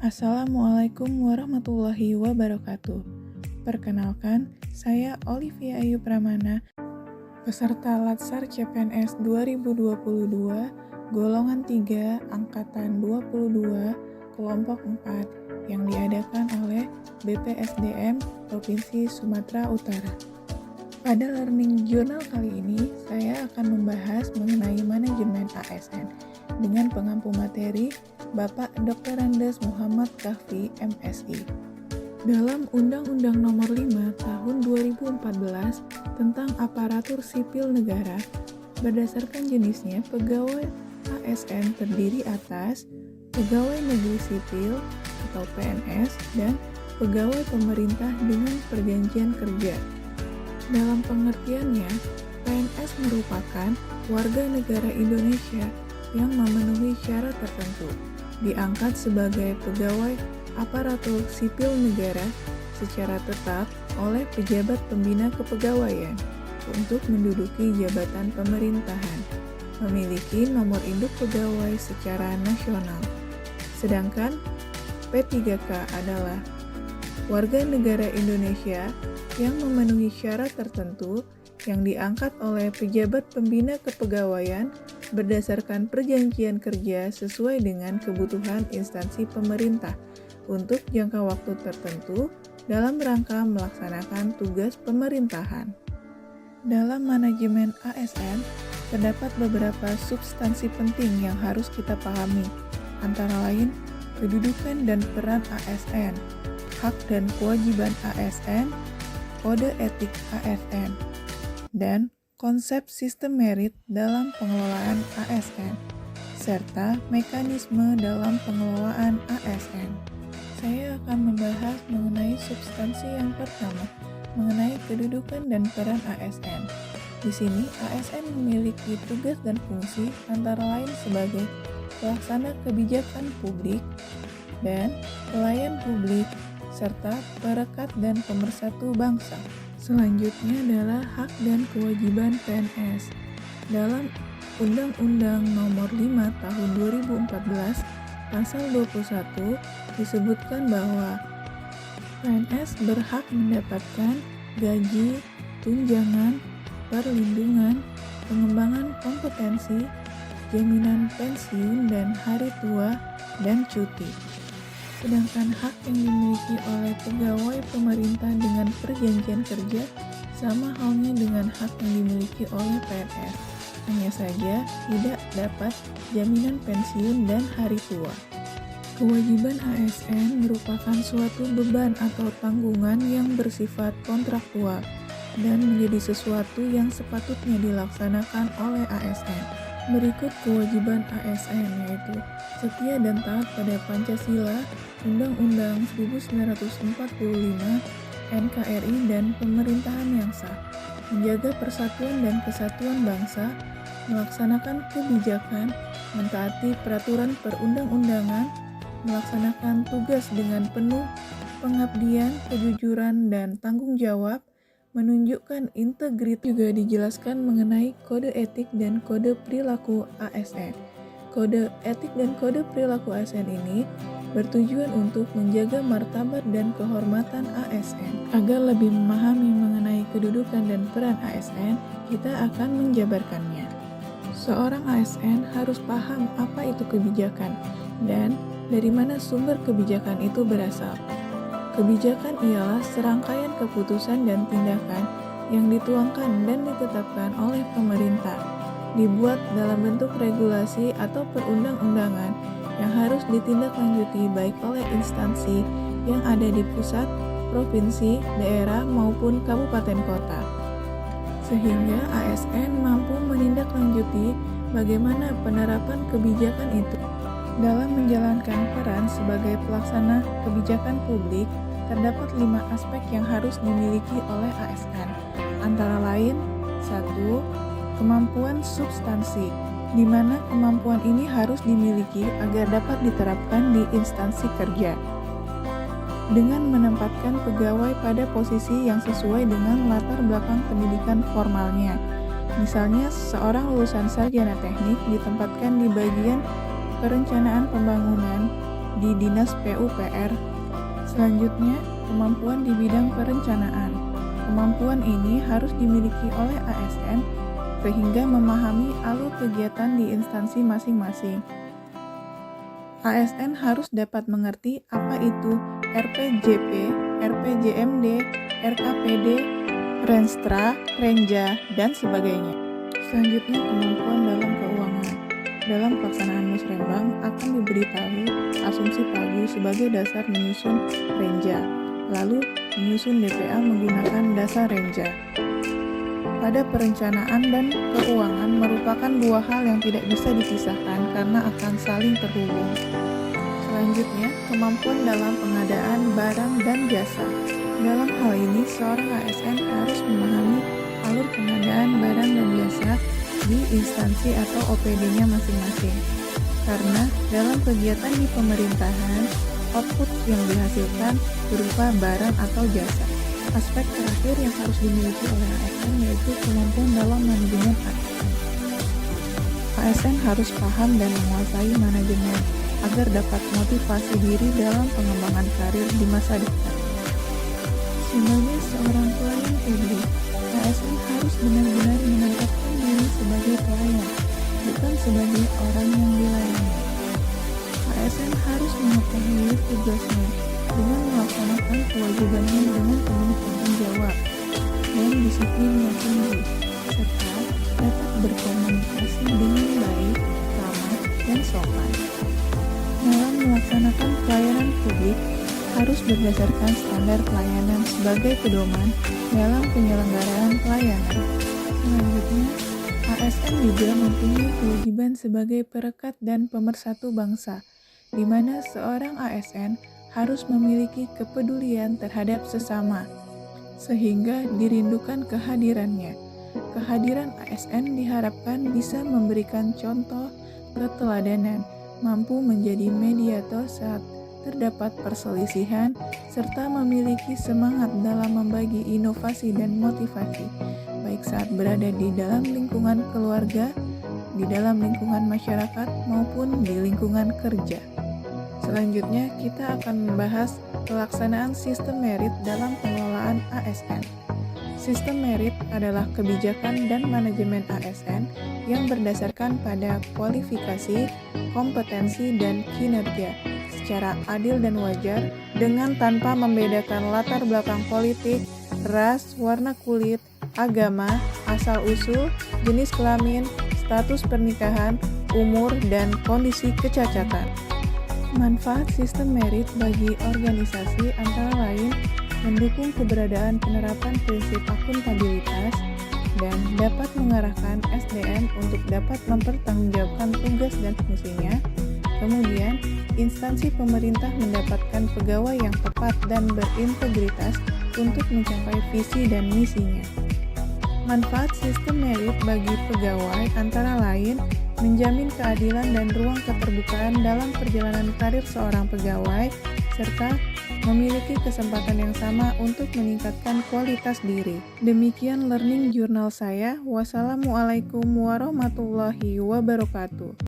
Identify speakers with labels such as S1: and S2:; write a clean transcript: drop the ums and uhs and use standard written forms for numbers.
S1: Assalamualaikum warahmatullahi wabarakatuh. Perkenalkan, saya Olivia Ayu Pramana, peserta Latsar CPNS 2022, golongan 3, angkatan 22, kelompok 4, yang diadakan oleh BPSDM Provinsi Sumatera Utara. Pada Learning Journal kali ini, saya akan membahas mengenai manajemen ASN dengan pengampu materi Bapak Dr. Andes Muhammad Kahfi, MSI. Dalam Undang-Undang Nomor 5 Tahun 2014 tentang Aparatur Sipil Negara, berdasarkan jenisnya, pegawai ASN terdiri atas pegawai negeri sipil atau PNS dan pegawai pemerintah dengan perjanjian kerja. Dalam pengertiannya, PNS merupakan warga negara Indonesia yang memenuhi syarat tertentu, diangkat sebagai pegawai aparatur sipil negara secara tetap oleh pejabat pembina kepegawaian untuk menduduki jabatan pemerintahan, memiliki nomor induk pegawai secara nasional. Sedangkan P3K adalah warga negara Indonesia yang memenuhi syarat tertentu yang diangkat oleh pejabat pembina kepegawaian berdasarkan perjanjian kerja sesuai dengan kebutuhan instansi pemerintah untuk jangka waktu tertentu dalam rangka melaksanakan tugas pemerintahan. Dalam manajemen ASN, terdapat beberapa substansi penting yang harus kita pahami, antara lain kedudukan dan peran ASN, hak dan kewajiban ASN, kode etik ASN, dan konsep sistem merit dalam pengelolaan ASN, serta mekanisme dalam pengelolaan ASN. Saya akan membahas mengenai substansi yang pertama, mengenai kedudukan dan peran ASN. Di sini, ASN memiliki tugas dan fungsi antara lain sebagai pelaksana kebijakan publik dan pelayan publik, serta perekat dan pemersatu bangsa. Selanjutnya adalah hak dan kewajiban PNS. Dalam Undang-Undang Nomor 5 Tahun 2014, Pasal 21 disebutkan bahwa PNS berhak mendapatkan gaji, tunjangan, perlindungan, pengembangan kompetensi, jaminan pensiun dan hari tua, dan cuti. Sedangkan hak yang dimiliki oleh pegawai pemerintah dengan perjanjian kerja sama halnya dengan hak yang dimiliki oleh PNS, hanya saja tidak dapat jaminan pensiun dan hari tua. Kewajiban ASN merupakan suatu beban atau tanggungan yang bersifat kontraktual dan menjadi sesuatu yang sepatutnya dilaksanakan oleh ASN. Berikut kewajiban ASN, yaitu setia dan taat pada Pancasila, Undang-Undang 1945, NKRI, dan pemerintahan yang sah, menjaga persatuan dan kesatuan bangsa, melaksanakan kebijakan, mentaati peraturan perundang-undangan, melaksanakan tugas dengan penuh pengabdian, kejujuran, dan tanggung jawab, menunjukkan integritas. Juga dijelaskan mengenai kode etik dan kode perilaku ASN. Kode etik dan kode perilaku ASN ini bertujuan untuk menjaga martabat dan kehormatan ASN. Agar lebih memahami mengenai kedudukan dan peran ASN, kita akan menjabarkannya. Seorang ASN harus paham apa itu kebijakan dan dari mana sumber kebijakan itu berasal. Kebijakan ialah serangkaian keputusan dan tindakan yang dituangkan dan ditetapkan oleh pemerintah, dibuat dalam bentuk regulasi atau perundang-undangan yang harus ditindaklanjuti baik oleh instansi yang ada di pusat, provinsi, daerah, maupun kabupaten kota. Sehingga ASN mampu menindaklanjuti bagaimana penerapan kebijakan itu. Dalam menjalankan peran sebagai pelaksana kebijakan publik, terdapat 5 aspek yang harus dimiliki oleh ASN. Antara lain, 1. Kemampuan substansi, di mana kemampuan ini harus dimiliki agar dapat diterapkan di instansi kerja. Dengan menempatkan pegawai pada posisi yang sesuai dengan latar belakang pendidikan formalnya. Misalnya, seorang lulusan sarjana teknik ditempatkan di bagian perencanaan pembangunan di Dinas PUPR. Selanjutnya, kemampuan di bidang perencanaan. Kemampuan ini harus dimiliki oleh ASN sehingga memahami alur kegiatan di instansi masing-masing. ASN harus dapat mengerti apa itu RPJP, RPJMD, RKPD, Renstra, Renja, dan sebagainya. Selanjutnya, kemampuan dalam keuangan. Dalam pelaksanaan musrembang akan diberitahu asumsi pagu sebagai dasar menyusun Renja, lalu menyusun DPA menggunakan dasar Renja. Pada perencanaan dan keuangan merupakan dua hal yang tidak bisa dipisahkan karena akan saling terhubung. Selanjutnya, kemampuan dalam pengadaan barang dan jasa. Dalam hal ini, seorang ASN harus memahami alur pengadaan barang dan jasa di instansi atau OPD-nya masing-masing. Karena dalam kegiatan di pemerintahan, output yang dihasilkan berupa barang atau jasa. Aspek terakhir yang harus dimiliki oleh ASN yaitu kemampuan dalam manajemen ASN. ASN harus paham dan menguasai manajemen agar dapat motivasi diri dalam pengembangan karir di masa depan. Sebagai seorang pelayan publik, ASN harus benar-benar menempatkan diri sebagai pelayan, bukan sebagai orang yang dilayani. ASN harus mengetahui tugasnya dengan melaksanakan kewajibannya dengan penuh tanggung jawab dan disiplin yang tinggi, serta dapat berkomunikasi dengan baik, ramah, dan sopan. Dalam melaksanakan pelayanan publik, harus berdasarkan standar pelayanan sebagai pedoman dalam penyelenggaraan pelayanan. Selanjutnya, ASN juga mempunyai kewajiban sebagai perekat dan pemersatu bangsa, di mana seorang ASN harus memiliki kepedulian terhadap sesama, sehingga dirindukan kehadirannya. Kehadiran ASN diharapkan bisa memberikan contoh keteladanan, mampu menjadi mediator saat terdapat perselisihan, serta memiliki semangat dalam membagi inovasi dan motivasi, baik saat berada di dalam lingkungan keluarga, di dalam lingkungan masyarakat, maupun di lingkungan kerja. Selanjutnya, kita akan membahas pelaksanaan sistem merit dalam pengelolaan ASN. Sistem merit adalah kebijakan dan manajemen ASN yang berdasarkan pada kualifikasi, kompetensi, dan kinerja secara adil dan wajar dengan tanpa membedakan latar belakang politik, ras, warna kulit, agama, asal-usul, jenis kelamin, status pernikahan, umur, dan kondisi kecacatan. Manfaat sistem merit bagi organisasi antara lain mendukung keberadaan penerapan prinsip akuntabilitas dan dapat mengarahkan SDM untuk dapat mempertanggungjawabkan tugas dan fungsinya. Kemudian, instansi pemerintah mendapatkan pegawai yang tepat dan berintegritas untuk mencapai visi dan misinya. Manfaat sistem merit bagi pegawai antara lain menjamin keadilan dan ruang keterbukaan dalam perjalanan karir seorang pegawai, serta memiliki kesempatan yang sama untuk meningkatkan kualitas diri. Demikian learning journal saya. Wassalamualaikum warahmatullahi wabarakatuh.